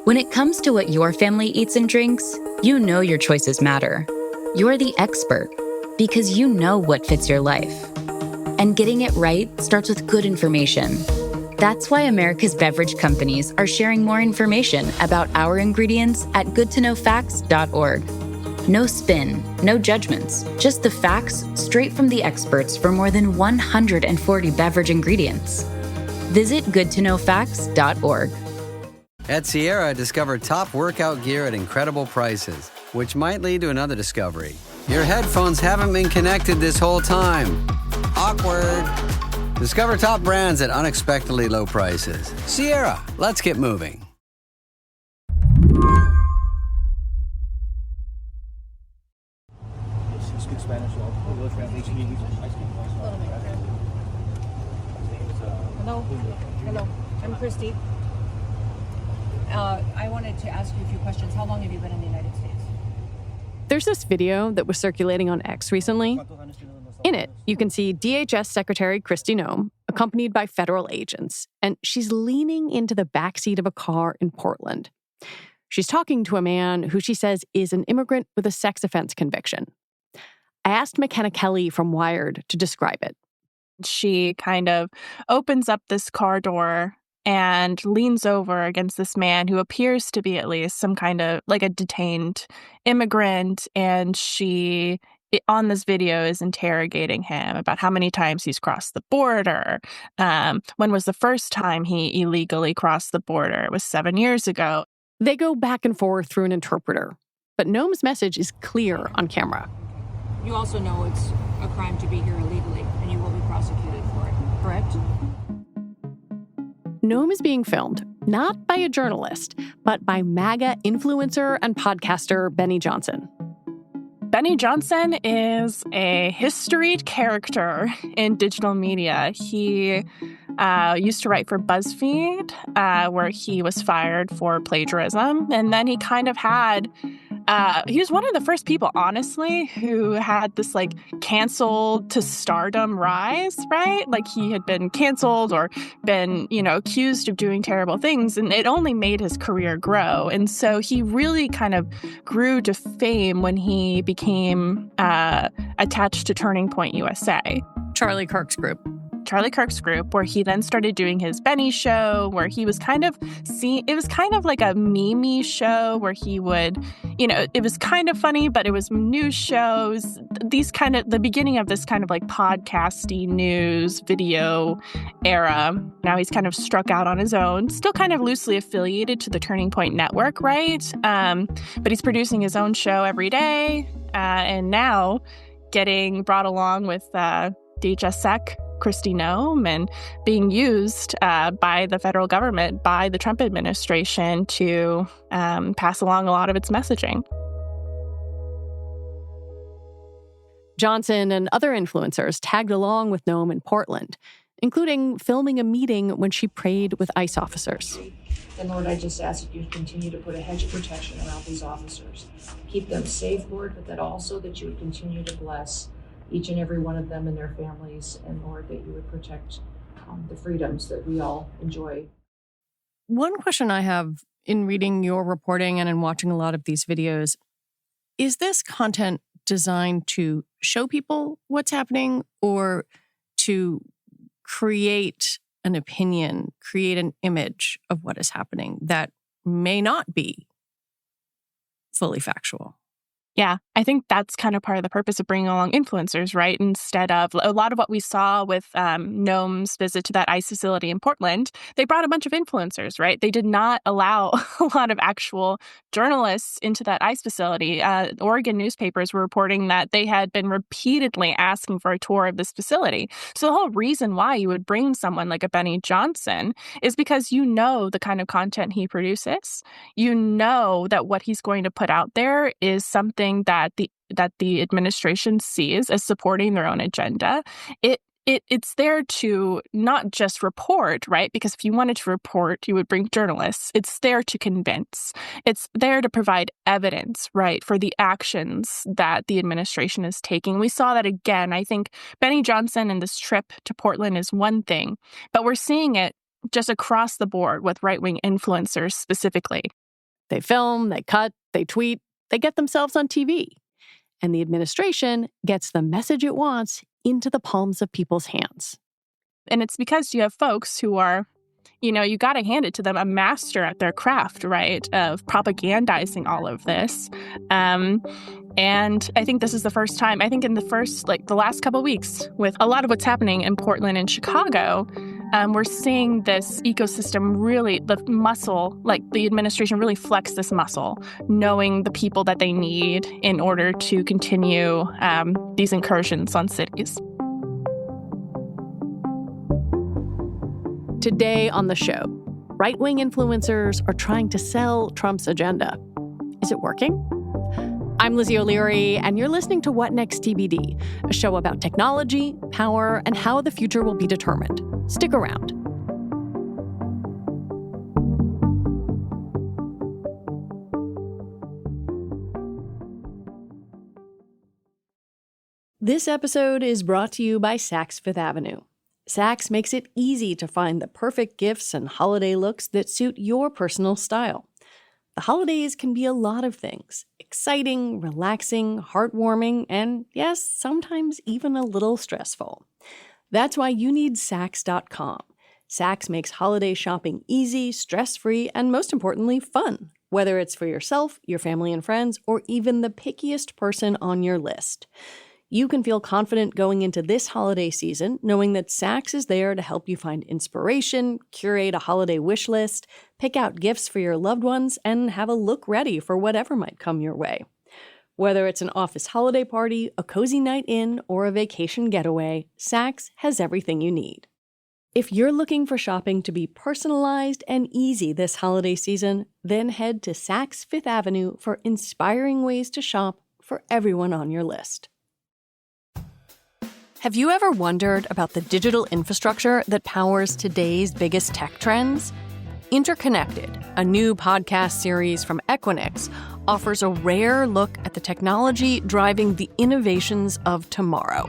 When it comes to what your family eats and drinks, you know your choices matter. You're the expert because you know what fits your life. And getting it right starts with good information. That's why America's beverage companies are sharing more information about our ingredients at goodtoknowfacts.org. No spin, no judgments, just the facts straight from the experts for more than 140 beverage ingredients. Visit goodtoknowfacts.org. At Sierra, discover top workout gear at incredible prices, which might lead to another discovery. Your headphones haven't been connected this whole time. Awkward. Discover top brands at unexpectedly low prices. Sierra, let's get moving. Speak Spanish. Hello. I'm Christy. I wanted to ask you a few questions. How long have you been in the United States? There's this video that was circulating on X recently. In it, you can see DHS Secretary Kristi Noem accompanied by federal agents, and she's leaning into the backseat of a car in Portland. She's talking to a man who she says is an immigrant with a sex offense conviction. I asked McKenna Kelly from Wired to describe it. She kind of opens up this car door and leans over against this man who appears to be at least some kind of like a detained immigrant. And she, on this video, is interrogating him about how many times he's crossed the border. When was the first time he illegally crossed the border? It was 7 years ago. They go back and forth through an interpreter, but Noem's message is clear on camera. You also know it's a crime to be here illegally, and you will be prosecuted for it, correct? Noem is being filmed, not by a journalist, but by MAGA influencer and podcaster Benny Johnson. Benny Johnson is a historied character in digital media. He used to write for BuzzFeed, where he was fired for plagiarism. And then he kind of had... he was one of the first people, honestly, who had this, like, canceled to stardom rise, right? Like, he had been canceled or been, accused of doing terrible things, and it only made his career grow. And so he really kind of grew to fame when he became attached to Turning Point USA. Charlie Kirk's group, where he then started doing his Benny show, where he was kind of it was kind of like a meme show where he would, it was kind of funny, but it was news shows, the beginning of this kind of like podcasty news video era. Now he's kind of struck out on his own, still kind of loosely affiliated to the Turning Point network, right? But he's producing his own show every day, and now getting brought along with DHS Sec Kristi Noem and being used by the federal government, by the Trump administration to pass along a lot of its messaging. Johnson and other influencers tagged along with Noem in Portland, including filming a meeting when she prayed with ICE officers. And Lord, I just ask that you continue to put a hedge of protection around these officers. Keep them safe, Lord, but that also that you would continue to bless each and every one of them and their families, and Lord, that you would protect the freedoms that we all enjoy. One question I have in reading your reporting and in watching a lot of these videos, is this content designed to show people what's happening or to create an opinion, create an image of what is happening that may not be fully factual? Yeah, I think that's kind of part of the purpose of bringing along influencers, right? Instead of a lot of what we saw with Noem's visit to that ICE facility in Portland, they brought a bunch of influencers, right? They did not allow a lot of actual journalists into that ICE facility. Oregon newspapers were reporting that they had been repeatedly asking for a tour of this facility. So the whole reason why you would bring someone like a Benny Johnson is because you know the kind of content he produces. You know that what he's going to put out there is something that the administration sees as supporting their own agenda. It's there to not just report, right? Because if you wanted to report, you would bring journalists. It's there to convince. It's there to provide evidence, right, for the actions that the administration is taking. We saw that again. I think Benny Johnson and this trip to Portland is one thing, but we're seeing it just across the board with right-wing influencers specifically. They film, they cut, they tweet, they get themselves on TV. And the administration gets the message it wants into the palms of people's hands. And it's because you have folks who are, you got to hand it to them, a master at their craft, right, of propagandizing all of this. And I think this is the first time, I think in the last couple of weeks, with a lot of what's happening in Portland and Chicago, we're seeing this ecosystem really, the muscle, the administration really flex this muscle, knowing the people that they need in order to continue these incursions on cities. Today on the show, right-wing influencers are trying to sell Trump's agenda. Is it working? I'm Lizzie O'Leary, and you're listening to What Next TBD, a show about technology, power, and how the future will be determined. Stick around. This episode is brought to you by Saks Fifth Avenue. Saks makes it easy to find the perfect gifts and holiday looks that suit your personal style. The holidays can be a lot of things: exciting, relaxing, heartwarming, and yes, sometimes even a little stressful. That's why you need Saks.com. Saks makes holiday shopping easy, stress-free, and most importantly, fun, whether it's for yourself, your family and friends, or even the pickiest person on your list. You can feel confident going into this holiday season, knowing that Saks is there to help you find inspiration, curate a holiday wish list, pick out gifts for your loved ones, and have a look ready for whatever might come your way. Whether it's an office holiday party, a cozy night in, or a vacation getaway, Saks has everything you need. If you're looking for shopping to be personalized and easy this holiday season, then head to Saks Fifth Avenue for inspiring ways to shop for everyone on your list. Have you ever wondered about the digital infrastructure that powers today's biggest tech trends? Interconnected, a new podcast series from Equinix, offers a rare look at the technology driving the innovations of tomorrow.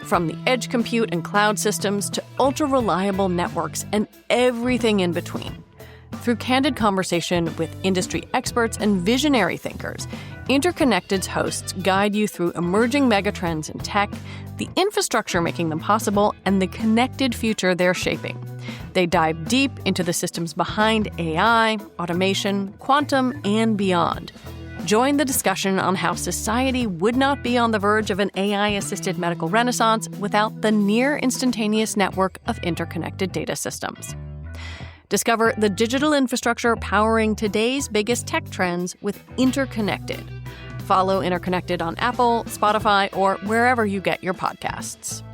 From the edge compute and cloud systems to ultra-reliable networks and everything in between. Through candid conversation with industry experts and visionary thinkers, Interconnected's hosts guide you through emerging megatrends in tech, the infrastructure making them possible, and the connected future they're shaping. They dive deep into the systems behind AI, automation, quantum, and beyond. Join the discussion on how society would not be on the verge of an AI-assisted medical renaissance without the near-instantaneous network of interconnected data systems. Discover the digital infrastructure powering today's biggest tech trends with Interconnected. Follow Interconnected on Apple, Spotify, or wherever you get your podcasts.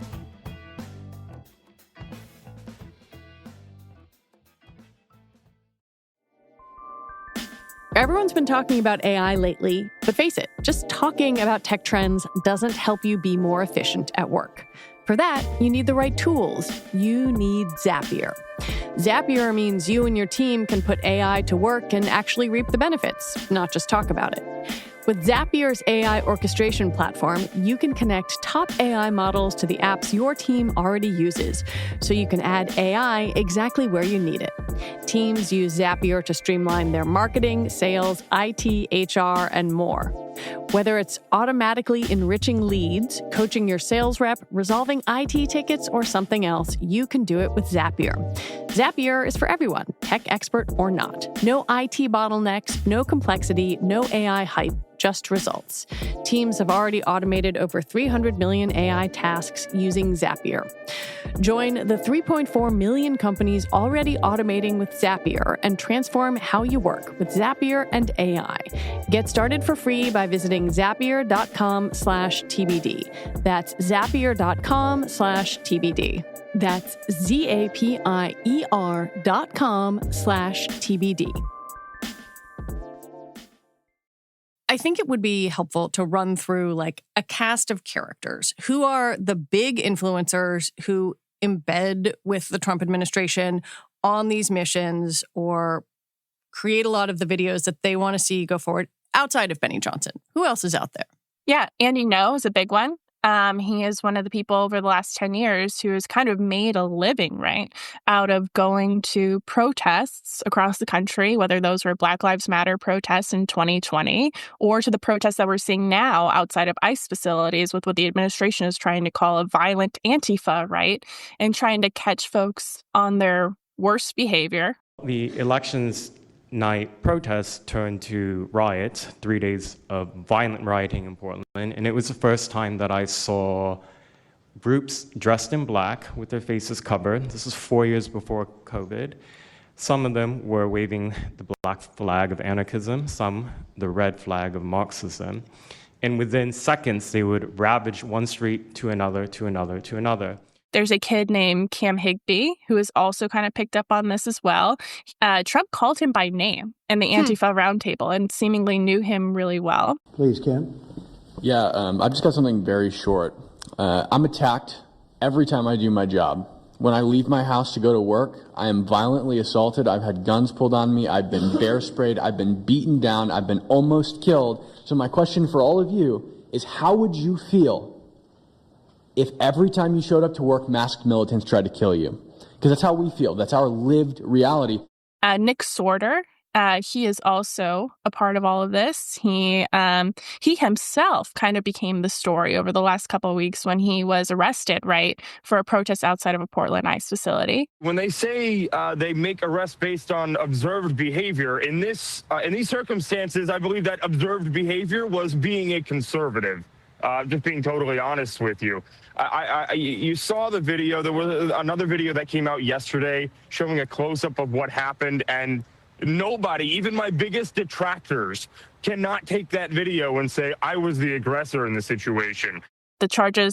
Everyone's been talking about AI lately, but face it, just talking about tech trends doesn't help you be more efficient at work. For that, you need the right tools. You need Zapier. Zapier means you and your team can put AI to work and actually reap the benefits, not just talk about it. With Zapier's AI orchestration platform, you can connect top AI models to the apps your team already uses, so you can add AI exactly where you need it. Teams use Zapier to streamline their marketing, sales, IT, HR, and more. Whether it's automatically enriching leads, coaching your sales rep, resolving IT tickets, or something else, you can do it with Zapier. Zapier is for everyone, tech expert or not. No IT bottlenecks, no complexity, no AI hype, just results. Teams have already automated over 300 million AI tasks using Zapier. Join the 3.4 million companies already automating with Zapier and transform how you work with Zapier and AI. Get started for free by visiting zapier.com/TBD. That's zapier.com/TBD. That's zapier.com/TBD. I think it would be helpful to run through like a cast of characters. Who are the big influencers who embed with the Trump administration on these missions or create a lot of the videos that they want to see go forward outside of Benny Johnson? Who else is out there? Yeah, Andy Ngo is a big one. He is one of the people over the last 10 years who has kind of made a living, right, out of going to protests across the country, whether those were Black Lives Matter protests in 2020 or to the protests that we're seeing now outside of ICE facilities with what the administration is trying to call a violent Antifa, right, and trying to catch folks on their worst behavior. The elections night protests turned to riots, 3 days of violent rioting in Portland, and it was the first time that I saw groups dressed in black with their faces covered. This is 4 years before COVID. Some of them were waving the black flag of anarchism, some the red flag of Marxism, and within seconds they would ravage one street to another, to another, to another. There's a kid named Cam Higbee who has also kind of picked up on this as well. Trump called him by name in the Antifa roundtable and seemingly knew him really well. Please, Cam. Yeah, I've just got something very short. I'm attacked every time I do my job. When I leave my house to go to work, I am violently assaulted. I've had guns pulled on me. I've been bear sprayed. I've been beaten down. I've been almost killed. So my question for all of you is, how would you feel if every time you showed up to work, masked militants tried to kill you? Because that's how we feel. That's our lived reality. Nick Sorter, he is also a part of all of this. He himself kind of became the story over the last couple of weeks when he was arrested, right, for a protest outside of a Portland ICE facility. When they say they make arrests based on observed behavior, in these circumstances, I believe that observed behavior was being a conservative. Just being totally honest with you. You saw the video. There was another video that came out yesterday showing a close-up of what happened, and nobody, even my biggest detractors, cannot take that video and say, I was the aggressor in the situation.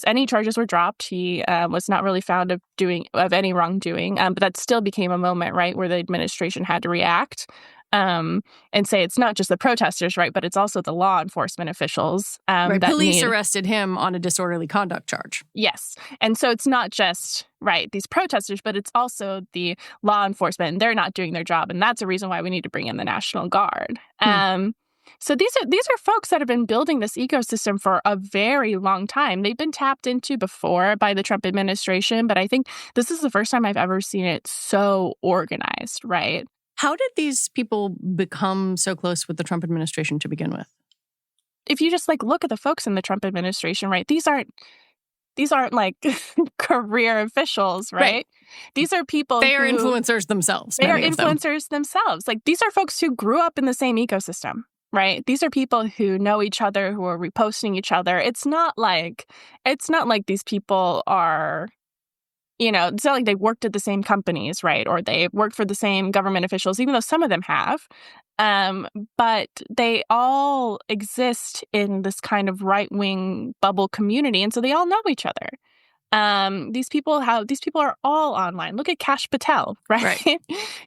Any charges were dropped. He was not really found of any wrongdoing, but that still became a moment, right, where the administration had to react. And say it's not just the protesters, right, but it's also the law enforcement officials. Right. Police arrested him on a disorderly conduct charge. Yes. And so it's not just, right, these protesters, but it's also the law enforcement. And they're not doing their job. And that's a reason why we need to bring in the National Guard. So these are folks that have been building this ecosystem for a very long time. They've been tapped into before by the Trump administration, but I think this is the first time I've ever seen it so organized, right? How did these people become so close with the Trump administration to begin with? If you just look at the folks in the Trump administration, right? These aren't like career officials, right? These are people They are influencers themselves. They are influencers themselves. These are folks who grew up in the same ecosystem, right? These are people who know each other, who are reposting each other. It's not like these people are, it's not like they worked at the same companies, right? Or they worked for the same government officials, even though some of them have. But they all exist in this kind of right-wing bubble community. And so they all know each other. These people are all online. Look at Kash Patel, right?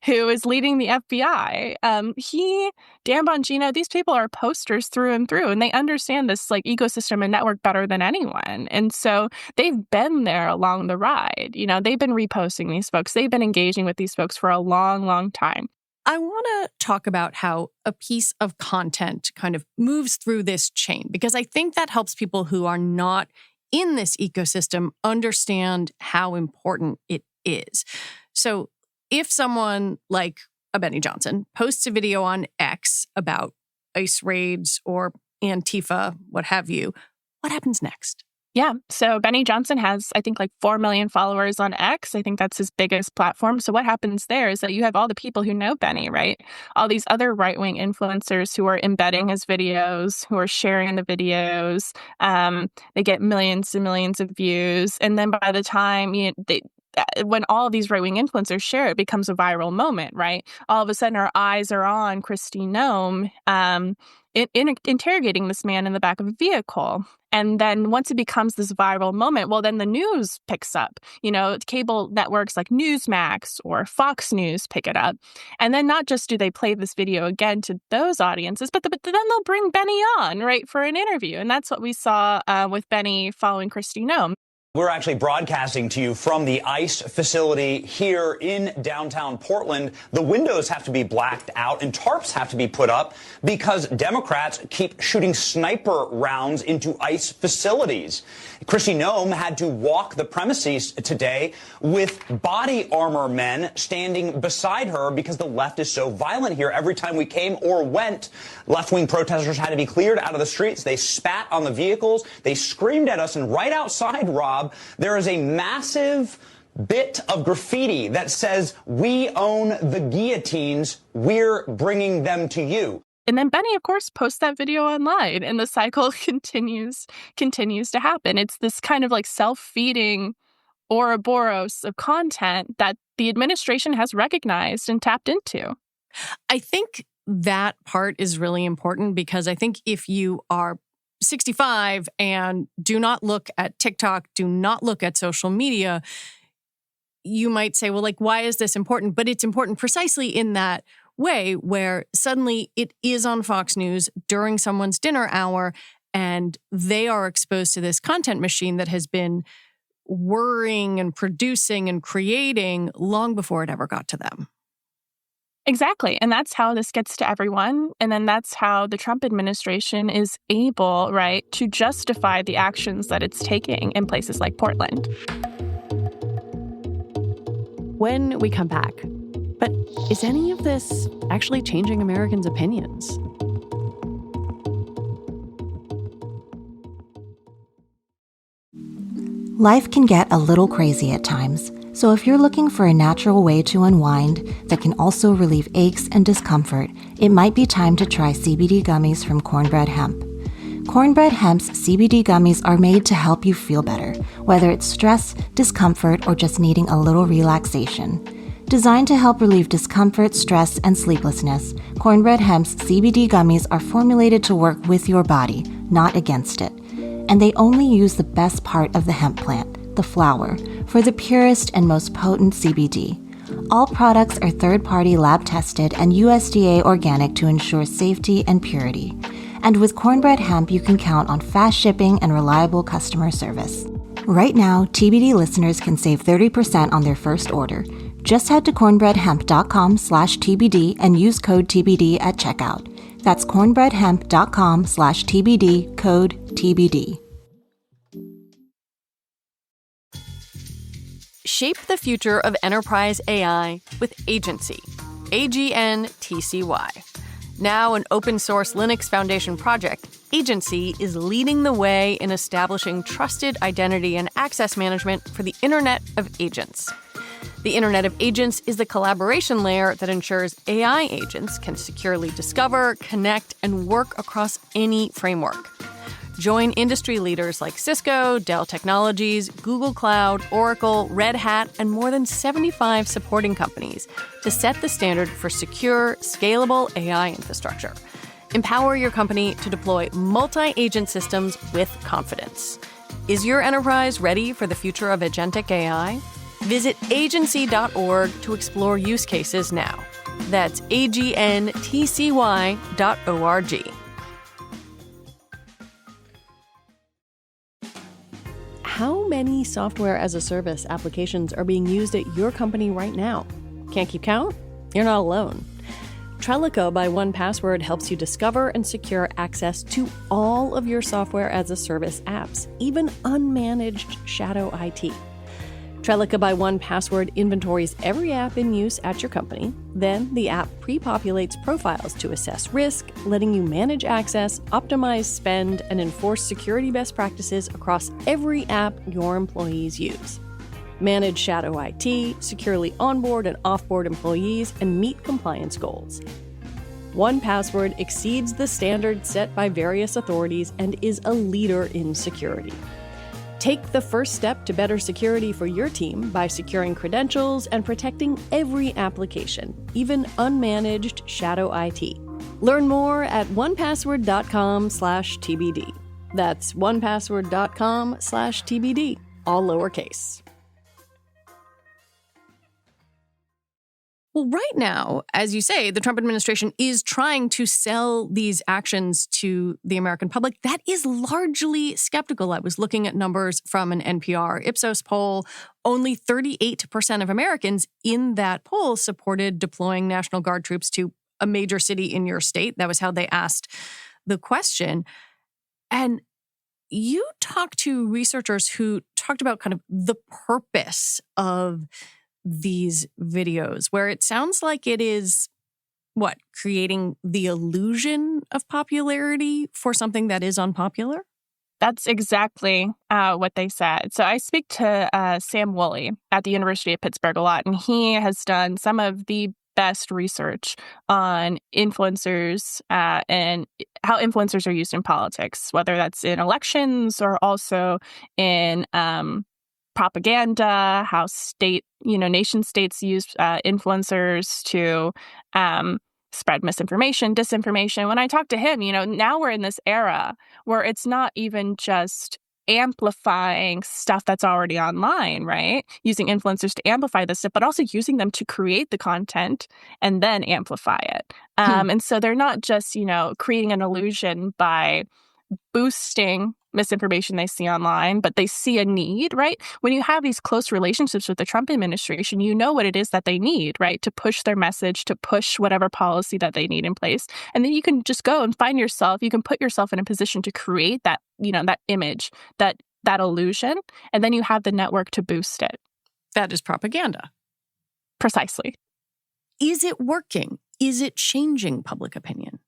Who is leading the FBI. Dan Bongino, these people are posters through and through, and they understand this ecosystem and network better than anyone. And so they've been there along the ride. They've been reposting these folks. They've been engaging with these folks for a long, long time. I want to talk about how a piece of content kind of moves through this chain, because I think that helps people who are not in this ecosystem understand how important it is. So if someone like a Benny Johnson posts a video on X about ICE raids or Antifa, what have you, what happens next? Yeah. So Benny Johnson has, I think, 4 million followers on X. I think that's his biggest platform. So what happens there is that you have all the people who know Benny, right? All these other right-wing influencers who are embedding his videos, who are sharing the videos. They get millions and millions of views. And then by the time when all of these right-wing influencers share, it becomes a viral moment, right? All of a sudden, our eyes are on Kristi Noem interrogating this man in the back of a vehicle. And then once it becomes this viral moment, well, then the news picks up. Cable networks like Newsmax or Fox News pick it up. And then not just do they play this video again to those audiences, but then they'll bring Benny on, right, for an interview. And that's what we saw with Benny following Kristi Noem. We're actually broadcasting to you from the ICE facility here in downtown Portland. The windows have to be blacked out and tarps have to be put up because Democrats keep shooting sniper rounds into ICE facilities. Kristi Noem had to walk the premises today with body armor men standing beside her because the left is so violent here. Every time we came or went, left-wing protesters had to be cleared out of the streets. They spat on the vehicles. They screamed at us. And right outside, Rob, there is a massive bit of graffiti that says, "We own the guillotines. We're bringing them to you." And then Benny, of course, posts that video online, and the cycle continues to happen. It's this kind of like self-feeding Ouroboros of content that the administration has recognized and tapped into. I think that part is really important because I think if you are 65 and do not look at TikTok, do not look at social media, you might say, well, like, why is this important? But it's important precisely in that way where suddenly it is on Fox News during someone's dinner hour and they are exposed to this content machine that has been worrying and producing and creating long before it ever got to them. Exactly. And that's how this gets to everyone. And then that's how the Trump administration is able, right, to justify the actions that it's taking in places like Portland. When we come back, but is any of this actually changing Americans' opinions? Life can get a little crazy at times, so if you're looking for a natural way to unwind that can also relieve aches and discomfort, it might be time to try CBD gummies from Cornbread Hemp. Cornbread Hemp's CBD gummies are made to help you feel better, whether it's stress, discomfort, or just needing a little relaxation. Designed to help relieve discomfort, stress, and sleeplessness, Cornbread Hemp's CBD gummies are formulated to work with your body, not against it. And they only use the best part of the hemp plant, the flower, for the purest and most potent CBD. All products are third-party lab-tested and USDA organic to ensure safety and purity. And with Cornbread Hemp, you can count on fast shipping and reliable customer service. Right now, TBD listeners can save 30% on their first order. Just head to cornbreadhemp.com/TBD and use code TBD at checkout. That's cornbreadhemp.com/TBD, code TBD. Shape the future of enterprise AI with Agency, AGNTCY. Now an open-source Linux Foundation project, Agency is leading the way in establishing trusted identity and access management for the Internet of Agents. The Internet of Agents is the collaboration layer that ensures AI agents can securely discover, connect, and work across any framework. Join industry leaders like Cisco, Dell Technologies, Google Cloud, Oracle, Red Hat, and more than 75 supporting companies to set the standard for secure, scalable AI infrastructure. Empower your company to deploy multi-agent systems with confidence. Is your enterprise ready for the future of agentic AI? Visit agency.org to explore use cases now. That's agnTCY.org. How many software as a service applications are being used at your company right now? Can't keep count? You're not alone. Trellico by 1Password helps you discover and secure access to all of your software as a service apps, even unmanaged shadow IT. Trellico by 1Password inventories every app in use at your company. Then the app pre-populates profiles to assess risk, letting you manage access, optimize spend, and enforce security best practices across every app your employees use. Manage shadow IT, securely onboard and offboard employees, and meet compliance goals. 1Password exceeds the standards set by various authorities and is a leader in security. Take the first step to better security for your team by securing credentials and protecting every application, even unmanaged shadow IT. Learn more at onepassword.com/TBD. That's onepassword.com/TBD, all lowercase. Well, right now, as you say, the Trump administration is trying to sell these actions to the American public. That is largely skeptical. I was looking at numbers from an NPR Ipsos poll. Only 38% of Americans in that poll supported deploying National Guard troops to a major city in your state. That was how they asked the question. And you talked to researchers who talked about kind of the purpose of these videos, where it sounds like it is, creating the illusion of popularity for something that is unpopular? That's exactly what they said. So I speak to Sam Woolley at the University of Pittsburgh a lot, and he has done some of the best research on influencers and how influencers are used in politics, whether that's in elections or also in propaganda, how nation states use influencers to spread misinformation, disinformation. When I talk to him, now we're in this era where it's not even just amplifying stuff that's already online, right? Using influencers to amplify this stuff, but also using them to create the content and then amplify it. And so they're not just, creating an illusion by boosting misinformation they see online, but they see a need, right? When you have these close relationships with the Trump administration, you know what it is that they need, right? To push their message, to push whatever policy that they need in place. And then you can just go and you can put yourself in a position to create that, that image, that illusion, and then you have the network to boost it. That is propaganda. Precisely. Is it working? Is it changing public opinion?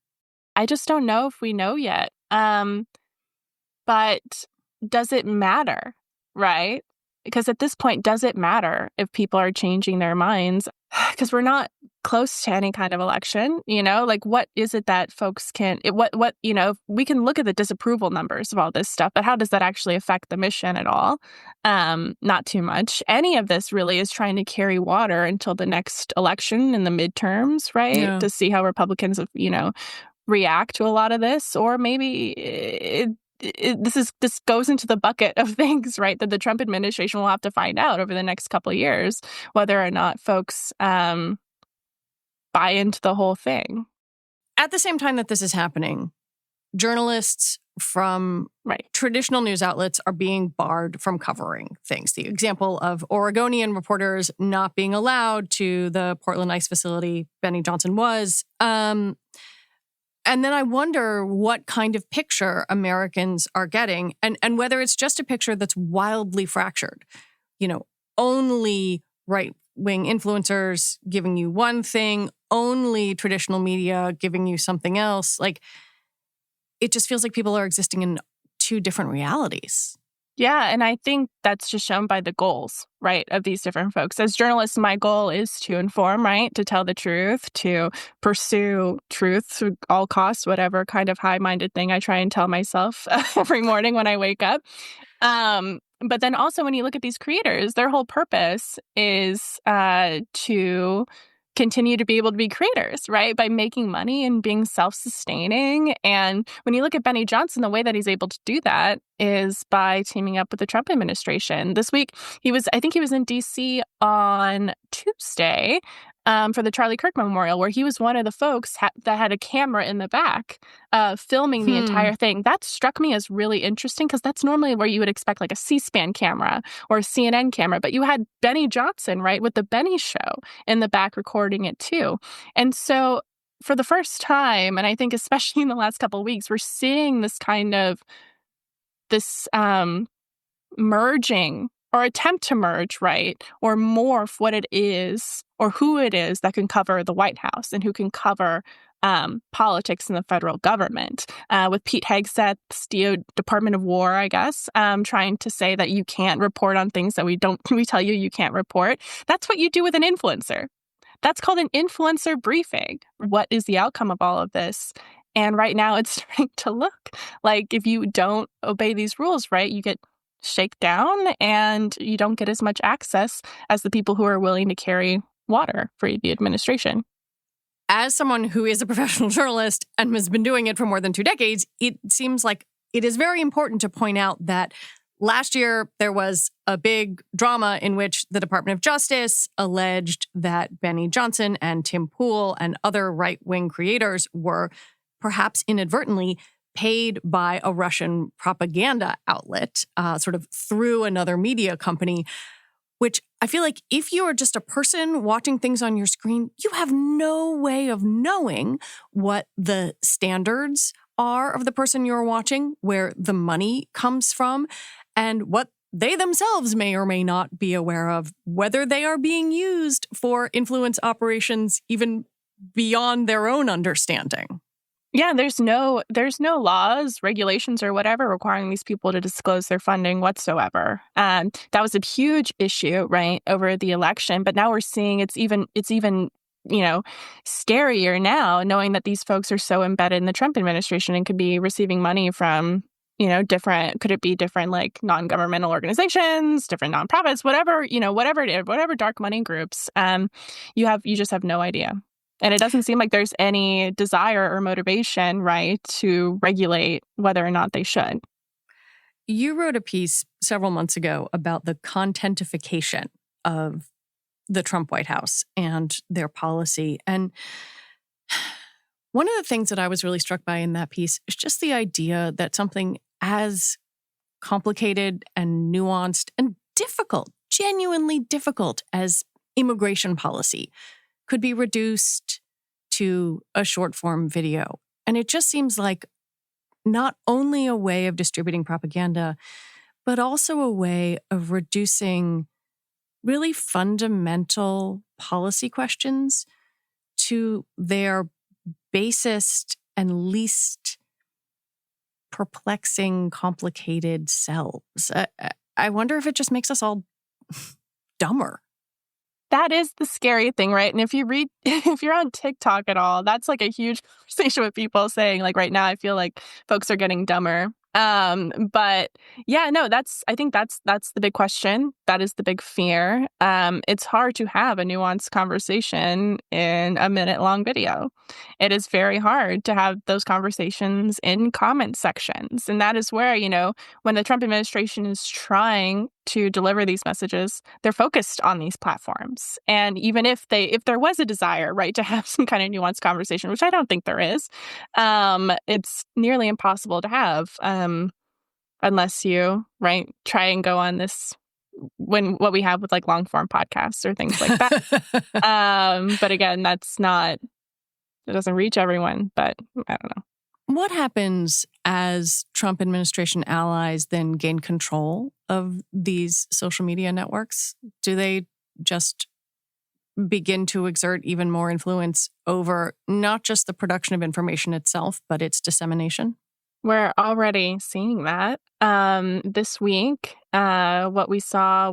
I just don't know if we know yet. But does it matter, right? Because at this point, does it matter if people are changing their minds? Because we're not close to any kind of election, what is it that folks can, we can look at the disapproval numbers of all this stuff, but how does that actually affect the mission at all? Not too much. Any of this really is trying to carry water until the next election in the midterms, right? Yeah. To see how Republicans, react to a lot of this, or maybe this goes into the bucket of things, right, that the Trump administration will have to find out over the next couple of years, whether or not folks buy into the whole thing. At the same time that this is happening, journalists from traditional news outlets are being barred from covering things. The example of Oregonian reporters not being allowed to the Portland ICE facility Benny Johnson was. And then I wonder what kind of picture Americans are getting and whether it's just a picture that's wildly fractured. Only right-wing influencers giving you one thing, only traditional media giving you something else. It just feels like people are existing in two different realities. Yeah, and I think that's just shown by the goals, right, of these different folks. As journalists, my goal is to inform, right, to tell the truth, to pursue truth at all costs, whatever kind of high-minded thing I try and tell myself every morning when I wake up. But then also when you look at these creators, their whole purpose is to continue to be able to be creators, right? By making money and being self-sustaining. And when you look at Benny Johnson, the way that he's able to do that is by teaming up with the Trump administration. This week, I think he was in D.C. on Tuesday for the Charlie Kirk Memorial, where he was one of the folks that had a camera in the back filming the entire thing. That struck me as really interesting because that's normally where you would expect like a C-SPAN camera or a CNN camera. But you had Benny Johnson, right, with the Benny Show in the back recording it too. And so for the first time, and I think especially in the last couple of weeks, we're seeing this kind of merging or attempt to merge, right, or morph what it is or who it is that can cover the White House and who can cover politics in the federal government. With Pete Hegseth's Department of War, I guess, trying to say that you can't report on things that we tell you can't report. That's what you do with an influencer. That's called an influencer briefing. What is the outcome of all of this? And right now it's starting to look like if you don't obey these rules, right, you get shaken down and you don't get as much access as the people who are willing to carry water for the administration. As someone who is a professional journalist and has been doing it for more than 2 decades, it seems like it is very important to point out that Last year, there was a big drama in which the Department of Justice alleged that Benny Johnson and Tim Pool and other right-wing creators were perhaps inadvertently paid by a Russian propaganda outlet, sort of through another media company, which I feel like if you are just a person watching things on your screen, you have no way of knowing what the standards are of the person you're watching, where the money comes from, and what they themselves may or may not be aware of, whether they are being used for influence operations even beyond their own understanding. Yeah, there's no laws, regulations, or whatever requiring these people to disclose their funding whatsoever. That was a huge issue, right, over the election. But now we're seeing it's even scarier now, knowing that these folks are so embedded in the Trump administration and could be receiving money from different like non-governmental organizations, different nonprofits, whatever dark money groups. You just have no idea. And it doesn't seem like there's any desire or motivation, right, to regulate whether or not they should. You wrote a piece several months ago about the contentification of the Trump White House and their policy. And one of the things that I was really struck by in that piece is just the idea that something as complicated and nuanced and difficult, genuinely difficult as immigration policy could be reduced to a short form video. And it just seems like not only a way of distributing propaganda, but also a way of reducing really fundamental policy questions to their basest and least perplexing, complicated selves. I wonder if it just makes us all dumber. That is the scary thing, right? And if you're on TikTok at all, that's like a huge conversation with people saying, like, right now, I feel like folks are getting dumber. But yeah, no, I think that's the big question. That is the big fear. It's hard to have a nuanced conversation in a minute-long video. It is very hard to have those conversations in comment sections. And that is where, when the Trump administration is trying to deliver these messages, they're focused on these platforms. And even if there was a desire, right, to have some kind of nuanced conversation, which I don't think there is, it's nearly impossible to have unless you, right, try and go on this what we have with like long form podcasts or things like that. But again, it doesn't reach everyone, but I don't know. What happens as Trump administration allies then gain control of these social media networks? Do they just begin to exert even more influence over not just the production of information itself, but its dissemination? We're already seeing that. This week, what we saw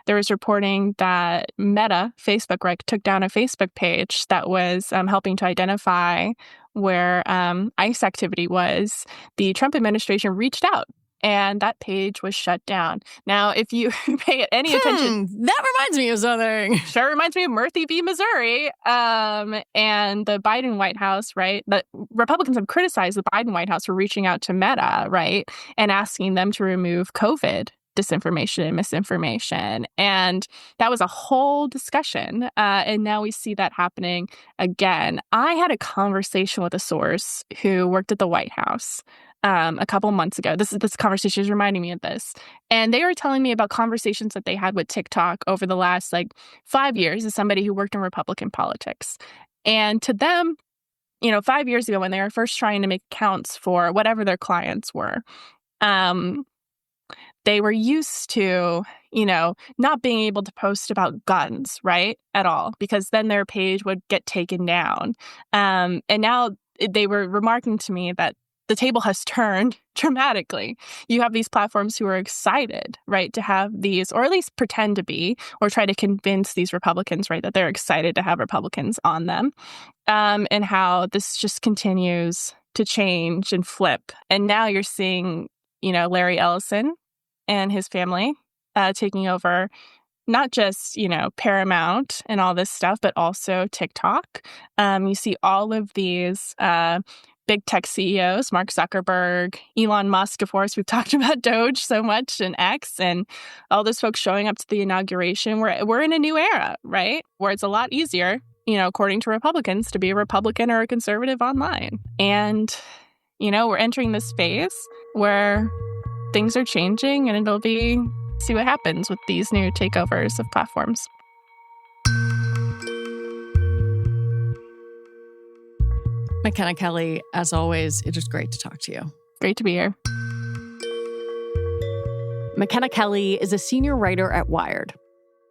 there was reporting that Meta, Facebook, right, took down a Facebook page that was helping to identify where ICE activity was. The Trump administration reached out, and that page was shut down. Now, if you pay any attention... That reminds me of something. Sure reminds me of Murphy v. Missouri and the Biden White House, right? The Republicans have criticized the Biden White House for reaching out to Meta, right, and asking them to remove COVID disinformation and misinformation. And that was a whole discussion. And now we see that happening again. I had a conversation with a source who worked at the White House a couple months ago. This conversation is reminding me of this. And they were telling me about conversations that they had with TikTok over the last 5 years as somebody who worked in Republican politics. And to them, 5 years ago when they were first trying to make accounts for whatever their clients were, they were used to, not being able to post about guns, right, at all, because then their page would get taken down. And now they were remarking to me that the table has turned dramatically. You have these platforms who are excited, right, to have these, or at least pretend to be, or try to convince these Republicans, right, that they're excited to have Republicans on them, and how this just continues to change and flip. And now you're seeing, Larry Ellison and his family taking over not just, Paramount and all this stuff, but also TikTok. You see all of these big tech CEOs, Mark Zuckerberg, Elon Musk, of course. We've talked about Doge so much, and X, and all those folks showing up to the inauguration. We're in a new era, right? Where it's a lot easier, according to Republicans, to be a Republican or a conservative online. And, we're entering this phase where things are changing, and it'll be see what happens with these new takeovers of platforms. McKenna Kelly, as always, it is great to talk to you. Great to be here. McKenna Kelly is a senior writer at Wired.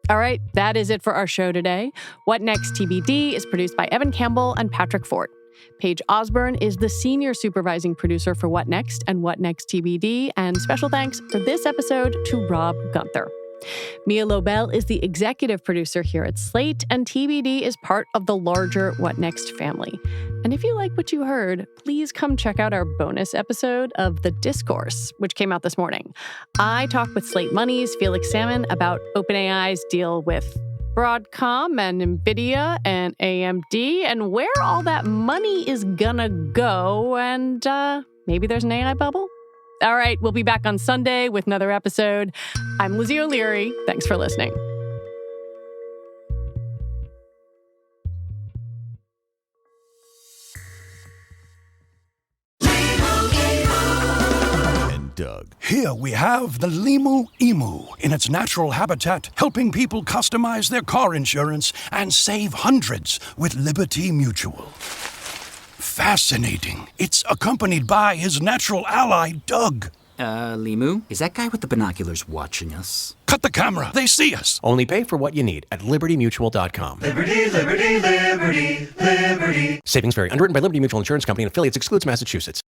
All right, that is it for our show today. What Next TBD is produced by Evan Campbell and Patrick Fort. Paige Osborne is the senior supervising producer for What Next and What Next TBD, and special thanks for this episode to Rob Gunther. Mia Lobel is the executive producer here at Slate, and TBD is part of the larger What Next family. And if you like what you heard, please come check out our bonus episode of The Discourse, which came out this morning. I talked with Slate Money's Felix Salmon about OpenAI's deal with Broadcom and NVIDIA and AMD and where all that money is gonna go, and maybe there's an AI bubble? All right, we'll be back on Sunday with another episode. I'm Lizzie O'Leary. Thanks for listening. Doug. Here we have the Limu Emu in its natural habitat, helping people customize their car insurance and save hundreds with Liberty Mutual. Fascinating. It's accompanied by his natural ally, Doug. Limu? Is that guy with the binoculars watching us? Cut the camera. They see us. Only pay for what you need at libertymutual.com. Liberty, liberty, liberty, liberty. Savings vary. Underwritten by Liberty Mutual Insurance Company and affiliates. Excludes Massachusetts.